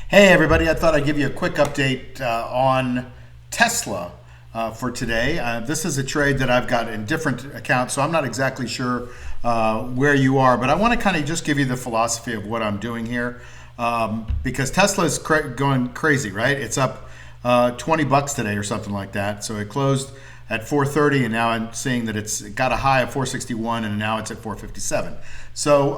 Hey everybody, I thought I'd give you a quick update on Tesla for today. This is a trade that I've got in different accounts, so I'm not exactly sure where you are, but I want to kind of just give you the philosophy of what I'm doing here because Tesla is going crazy, right? It's up 20 bucks today or something like that. So it closed at 430 and now I'm seeing that it's got a high of 461 and now it's at 457. So,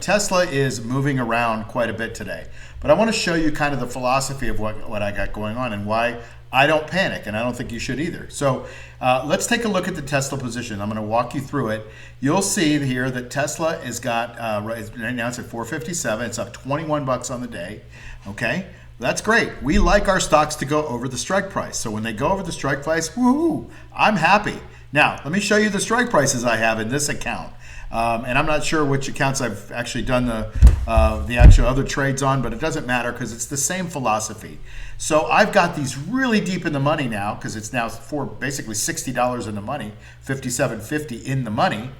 Tesla is moving around quite a bit today. But I want to show you kind of the philosophy of what I got going on and why I don't panic, and I don't think you should either. So let's take a look at the Tesla position. I'm going to walk you through it. You'll see here that Tesla has got, right now it's at 457. It's up 21 bucks on the day, okay? That's great. We like our stocks to go over the strike price. So when they go over the strike price, woohoo, I'm happy. Now, let me show you the strike prices I have in this account. And I'm not sure which accounts I've actually done the actual other trades on, but it doesn't matter because it's the same philosophy. So I've got these really deep in the money now because it's now for basically $60 in the money, $57.50 in the money.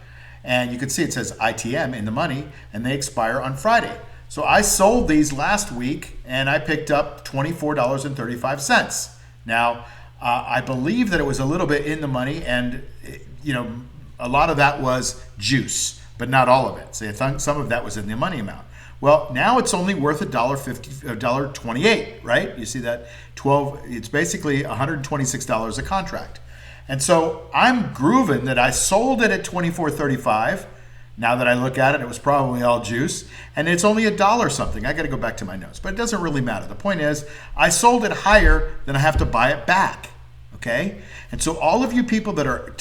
And you can see it says ITM in the money, and they expire on Friday. So I sold these last week and I picked up $24.35. Now, I believe that it was a little bit in the money, and a lot of that was juice, but not all of it. So some of that was in the money amount. Well, now it's only worth $1.28, right? You see that 12, it's basically $126 a contract. And so I'm grooving that I sold it at $24.35. Now that I look at it, it was probably all juice, and it's only $1 something. I got to go back to my notes, but it doesn't really matter. The point is, I sold it higher than I have to buy it back. Okay, and so all of you people that are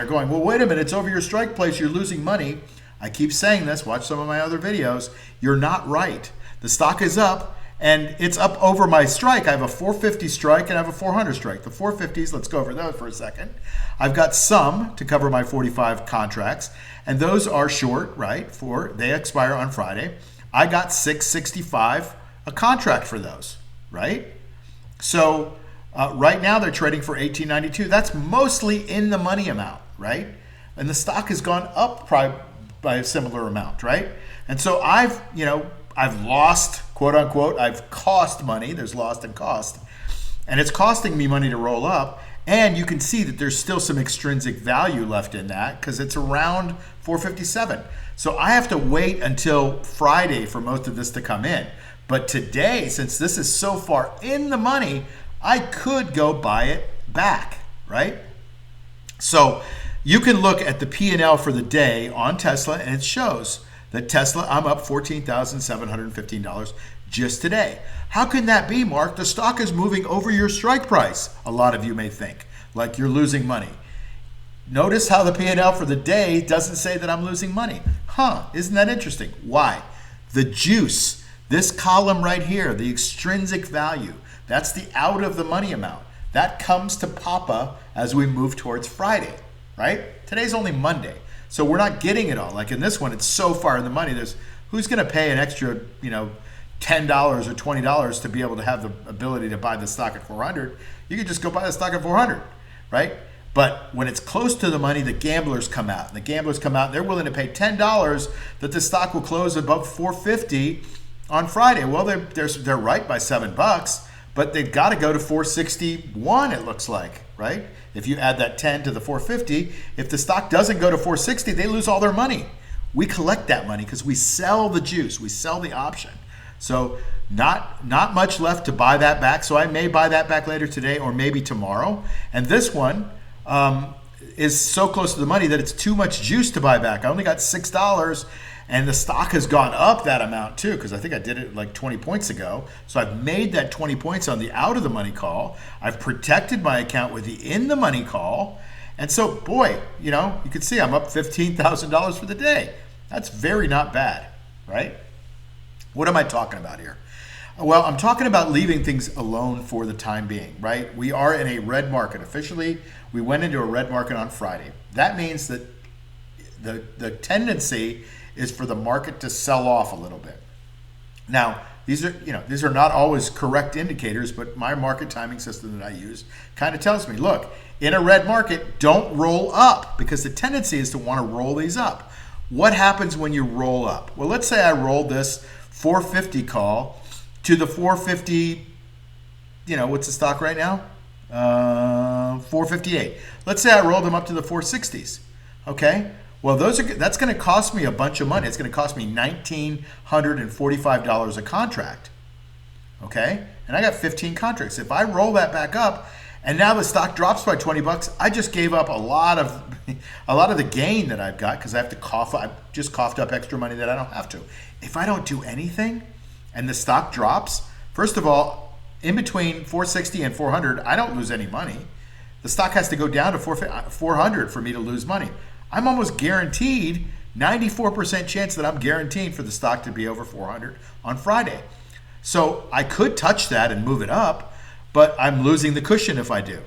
going, well, wait a minute, it's over your strike price, you're losing money. I keep saying this. Watch some of my other videos. You're not right. The stock is up, and it's up over my strike. I have a 450 strike and I have a 400 strike. The 450s, let's go over those for a second. I've got some to cover my 45 contracts, and those are short, right? They expire on Friday. I got 665 a contract for those, right? So right now they're trading for $18.92. That's mostly in the money amount, right? And the stock has gone up probably by a similar amount, right? And so I've lost, quote unquote, I've cost money. There's lost and cost. And it's costing me money to roll up. And you can see that there's still some extrinsic value left in that because it's around 457. So I have to wait until Friday for most of this to come in. But today, since this is so far in the money, I could go buy it back, right? So you can look at the P&L for the day on Tesla, and it shows that Tesla, I'm up $14,715 just today. How can that be, Mark? The stock is moving over your strike price. A lot of you may think like you're losing money. Notice how the P&L for the day doesn't say that I'm losing money. Isn't that interesting? Why? The juice, this column right here, the extrinsic value, that's the out of the money amount. That comes to Papa as we move towards Friday, right? Today's only Monday. So we're not getting it all. Like in this one, it's so far in the money. Who's going to pay an extra, $10 or $20 to be able to have the ability to buy the stock at 400? You can just go buy the stock at 400, right? But when it's close to the money, the gamblers come out. And the gamblers come out, and they're willing to pay $10 that the stock will close above 450 on Friday. Well, they're right by $7, but they've got to go to 461, it looks like, right? If you add that 10 to the 450, if the stock doesn't go to 460, they lose all their money. We collect that money because we sell the juice, we sell the option. So not much left to buy that back. So I may buy that back later today or maybe tomorrow. And this one is so close to the money that it's too much juice to buy back. I only got $6, and the stock has gone up that amount too, because I think I did it like 20 points ago. So I've made that 20 points on the out of the money call. I've protected my account with the in the money call. And so, boy, you can see I'm up $15,000 for the day. That's very not bad, right? What am I talking about here? Well, I'm talking about leaving things alone for the time being, right? We are in a red market. Officially, we went into a red market on Friday. That means that the tendency is for the market to sell off a little bit. Now, these are not always correct indicators, but my market timing system that I use kind of tells me, look, in a red market, don't roll up, because the tendency is to want to roll these up. What happens when you roll up? Well, let's say I rolled this 450 call to the 450, what's the stock right now? 458. Let's say I rolled them up to the 460s. Okay. Well, that's going to cost me a bunch of money. It's going to cost me $1,945 a contract. Okay. And I got 15 contracts. If I roll that back up and now the stock drops by 20 bucks, I just gave up a lot of the gain that I've got because I have to I just coughed up extra money that I don't have to. If I don't do anything and the stock drops, first of all, in between 460 and 400, I don't lose any money. The stock has to go down to 400 for me to lose money. I'm almost guaranteed, 94% chance that I'm guaranteed for the stock to be over 400 on Friday. So I could touch that and move it up, but I'm losing the cushion if I do.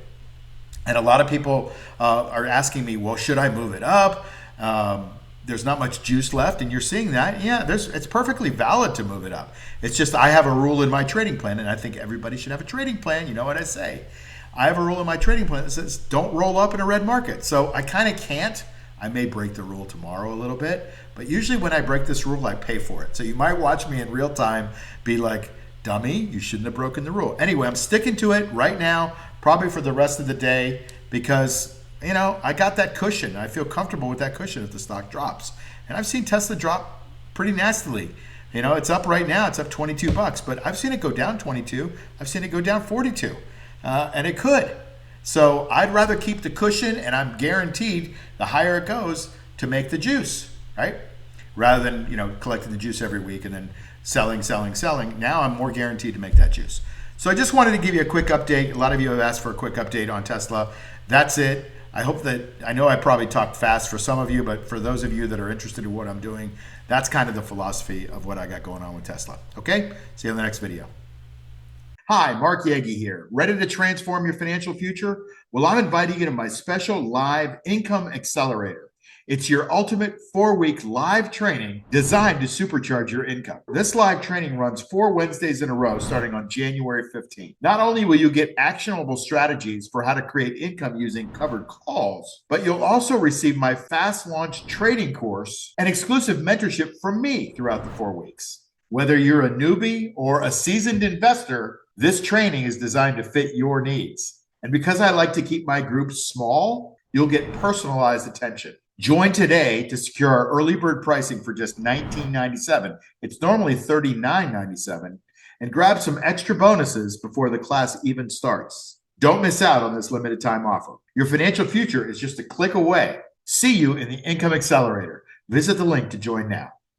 And a lot of people are asking me, well, should I move it up? There's not much juice left, and you're seeing that. Yeah, it's perfectly valid to move it up. It's just I have a rule in my trading plan, and I think everybody should have a trading plan. You know what I say? I have a rule in my trading plan that says don't roll up in a red market. So I kind of can't. I may break the rule tomorrow a little bit, but usually when I break this rule, I pay for it. So you might watch me in real time be like, dummy, you shouldn't have broken the rule. Anyway, I'm sticking to it right now, probably for the rest of the day, because I got that cushion. I feel comfortable with that cushion if the stock drops. And I've seen Tesla drop pretty nastily. It's up right now. It's up 22 bucks, but I've seen it go down 22. I've seen it go down 42, and it could. So I'd rather keep the cushion, and I'm guaranteed the higher it goes to make the juice, right? Rather than, collecting the juice every week and then selling. Now I'm more guaranteed to make that juice. So I just wanted to give you a quick update. A lot of you have asked for a quick update on Tesla. That's it. I know I probably talked fast for some of you, but for those of you that are interested in what I'm doing, that's kind of the philosophy of what I got going on with Tesla. Okay? See you in the next video. Hi, Mark Yagi here. Ready to transform your financial future? Well, I'm inviting you to my special live income accelerator. It's your ultimate 4-week live training designed to supercharge your income. This live training runs 4 Wednesdays in a row starting on January 15th. Not only will you get actionable strategies for how to create income using covered calls, but you'll also receive my fast launch trading course and exclusive mentorship from me throughout the 4 weeks. Whether you're a newbie or a seasoned investor, this training is designed to fit your needs. And because I like to keep my groups small, you'll get personalized attention. Join today to secure our early bird pricing for just $19.97. It's normally $39.97. And grab some extra bonuses before the class even starts. Don't miss out on this limited time offer. Your financial future is just a click away. See you in the Income Accelerator. Visit the link to join now.